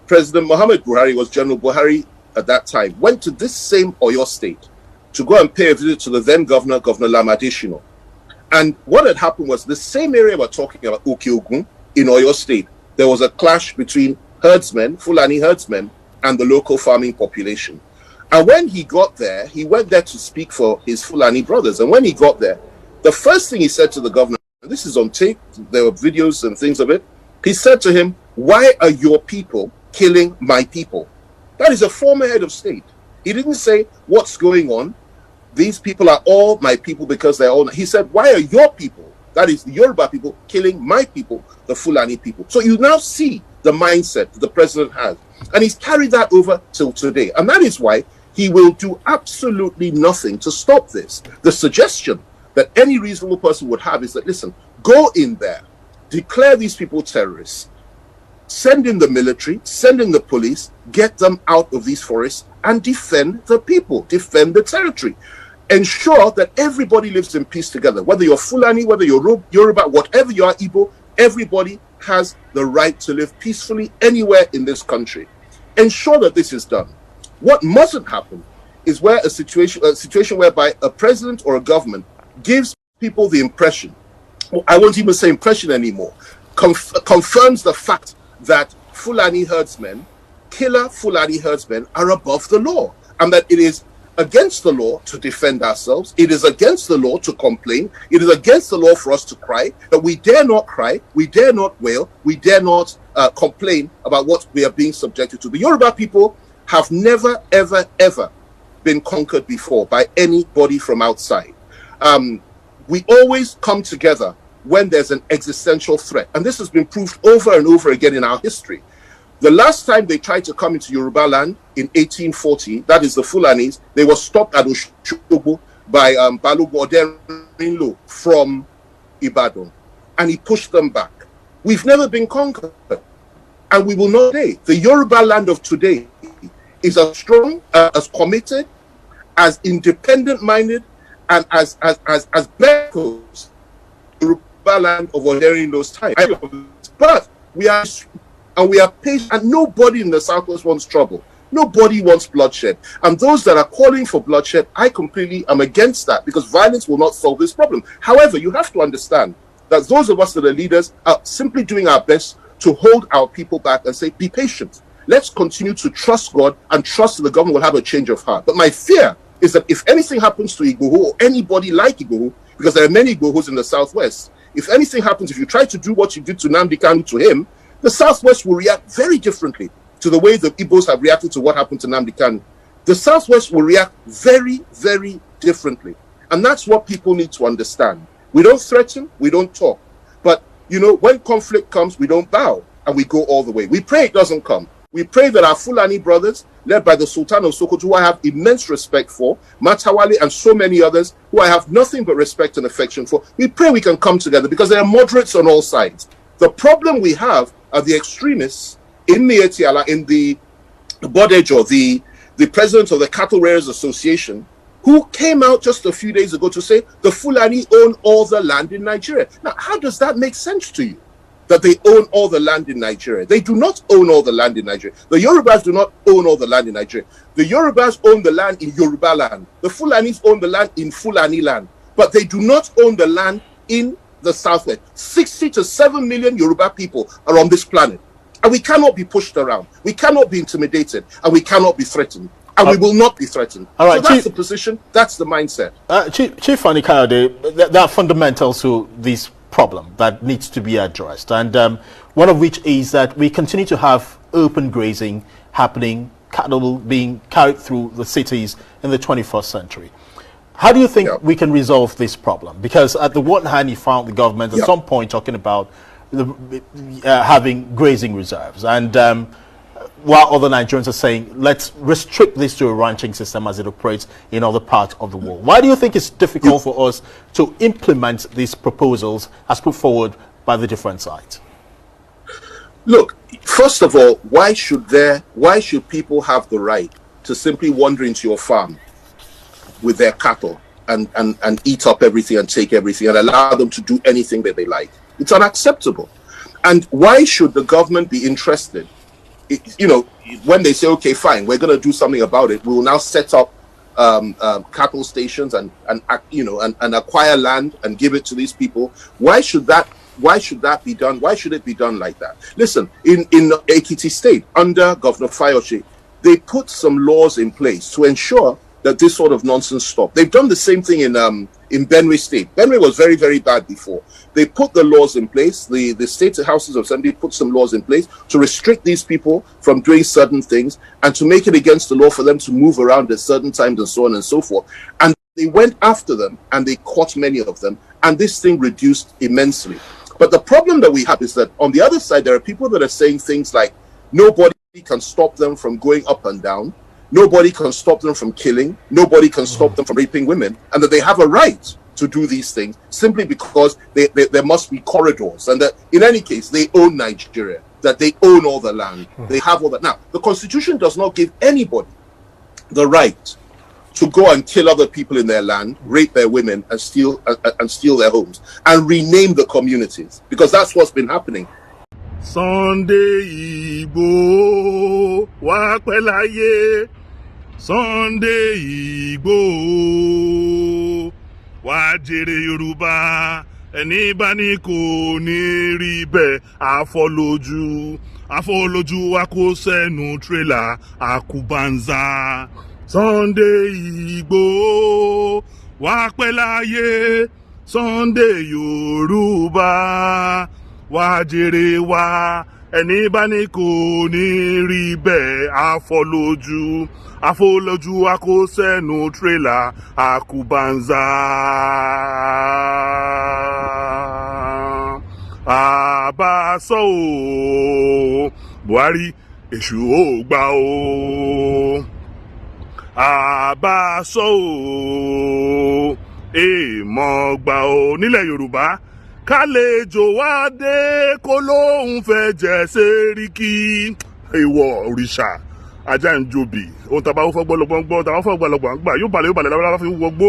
President Muhammad Buhari, was General Buhari at that time, went to this same Oyo state to go and pay a visit to the then governor, Governor Lamadishino. And what had happened was, the same area we're talking about, Okiogun, in Oyo state, there was a clash between herdsmen, Fulani herdsmen, and the local farming population. And when he got there, he went there to speak for his Fulani brothers. And when he got there, the first thing he said to the governor, and this is on tape, there were videos and things of it, he said to him, "Why are your people killing my people?" That is a former head of state. He didn't say, "What's going on? These people are all my people because they're all..." He said, "Why are your people, that is the Yoruba people, killing my people, the Fulani people?" So you now see the mindset that the president has. And he's carried that over till today. And that is why he will do absolutely nothing to stop this. The suggestion that any reasonable person would have is that, listen, go in there, declare these people terrorists, send in the military, send in the police, get them out of these forests and defend the people, defend the territory. Ensure that everybody lives in peace together. Whether you're Fulani, whether you're Yoruba, whatever you are, Igbo, everybody has the right to live peacefully anywhere in this country. Ensure that this is done. What mustn't happen is where a situation whereby a president or a government gives people the impression, I won't even say impression anymore, confirms the fact that Fulani herdsmen, killer Fulani herdsmen, are above the law, and that it is against the law to defend ourselves. It is against the law to complain. It is against the law for us to cry. But we dare not cry. We dare not wail. We dare not complain about what we are being subjected to. The Yoruba people have never, ever, ever been conquered before by anybody from outside. We always come together when there's an existential threat. And this has been proved over and over again in our history. The last time they tried to come into Yoruba land in 1840, that is the Fulanis, they were stopped at Oshogbo by Balogun Oderinlo from Ibadan. And he pushed them back. We've never been conquered. And we will not today. The Yoruba land of today is as strong, as committed, as independent-minded, and as Bekos, Yoruba land of Oderinlo's time. But we are patient, and nobody in the Southwest wants trouble. Nobody wants bloodshed. And those that are calling for bloodshed, I completely am against that, because violence will not solve this problem. However, you have to understand that those of us that are leaders are simply doing our best to hold our people back and say, be patient. Let's continue to trust God and trust that the government will have a change of heart. But my fear is that if anything happens to Igboho or anybody like Igboho, because there are many Igbohos in the Southwest, if anything happens, if you try to do what you did to Nnamdi Kanu to him, the Southwest will react very differently to the way the Igbos have reacted to what happened to Nnamdi Kanu. The Southwest will react very, very differently. And that's what people need to understand. We don't threaten, we don't talk. But, you know, when conflict comes, we don't bow and we go all the way. We pray it doesn't come. We pray that our Fulani brothers, led by the Sultan of Sokoto, who I have immense respect for, Matawale and so many others, who I have nothing but respect and affection for, we pray we can come together because there are moderates on all sides. The problem we have are the extremists in Mietiala, in the Bodejo, the president of the Cattle Rearers Association, who came out just a few days ago to say the Fulani own all the land in Nigeria. Now, how does that make sense to you? That they own all the land in Nigeria? They do not own all the land in Nigeria. The Yorubas do not own all the land in Nigeria. The Yorubas own the land in Yoruba land. The Fulanis own the land in Fulani land. But they do not own the land in the Southwest. 60 to 7 million Yoruba people are on this planet. And we cannot be pushed around. We cannot be intimidated. And we cannot be threatened. And we will not be threatened. All right, so that's the position. That's the mindset. Chief Fani Kayode, there are fundamentals to this problem that needs to be addressed. And one of which is that we continue to have open grazing happening, cattle being carried through the cities in the 21st century. How do you think we can resolve this problem? Because at the one hand, you found the government at some point talking about having grazing reserves. And while other Nigerians are saying, let's restrict this to a ranching system as it operates in other parts of the world. Why do you think it's difficult for us to implement these proposals as put forward by the different sides? Look, first of all, why should people have the right to simply wander into your farm with their cattle and eat up everything and take everything and allow them to do anything that they like? It's unacceptable. And why should the government be interested? You know, when they say, okay, fine, we're going to do something about it, we will now set up cattle stations and acquire land and give it to these people. Why should that be done? Why should it be done like that? Listen, in Ekiti State, under Governor Fayose, they put some laws in place to ensure that this sort of nonsense stopped. They've done the same thing in Benue State. Benue was very, very bad before. They put the laws in place. The state houses of assembly put some laws in place to restrict these people from doing certain things and to make it against the law for them to move around at certain times and so on and so forth. And they went after them and they caught many of them, and this thing reduced immensely. But the problem that we have is that on the other side, there are people that are saying things like nobody can stop them from going up and down. Nobody can stop them from killing. Nobody can stop them from raping women, and that they have a right to do these things simply because there must be corridors, and that in any case they own Nigeria, that they own all the land, they have all that. Now, the Constitution does not give anybody the right to go and kill other people in their land, rape their women, and steal their homes, and rename the communities, because that's what's been happening. Sunday Igboho wa pelaye, Sunday Igboho wa jèrè Yorùbá, ẹni bá ní kò ní rí bẹ́ẹ̀ àfọlójú wa kó sẹ́nu tírélà àkùbánzá. Sunday Igboho wá pẹ́ láyé, Sunday Yorùbá wá jèrè wá, ẹni bá ní kò ní rí bẹ́ẹ̀ àfọlójú akó sẹ́nu tírélà àkùbánzá. Àbáṣọ o Buhari èṣù ò gbà o, àbáṣọ o èèmọ̀ gbà o. Nílẹ̀ Yorùbá kálejò wá dé kó lóun fẹ́ jẹ sẹ́ríkì, ìwọ òrìṣà ajá ń jòbì, ohun tàbá ó fọ́gbọ́ lọ́gbọ́n gbọ́, tàbá fọ́gbọ́ lọ́gbọ́n gbà, yóò balẹ̀ lábára fi wọgbó,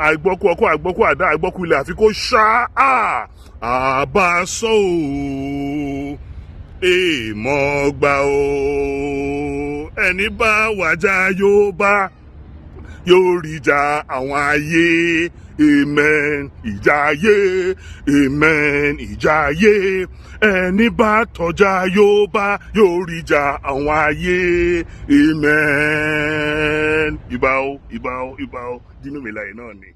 àìgbọ́kú ọkọ́ àìgbọ́kú àdá àìgbọ́kú ilẹ̀ àfi kó ṣá àbáṣọ o èèmọ̀ gbà o. Ẹni bá wàjà yóò rí ìjà àwọn ayé, amen ìjà ayé, amen ìjà ayé. Ẹni bá tọ́jà yóò rí ìjà àwọn ayé, amen. Ìbà o Dino Melaye náà ni.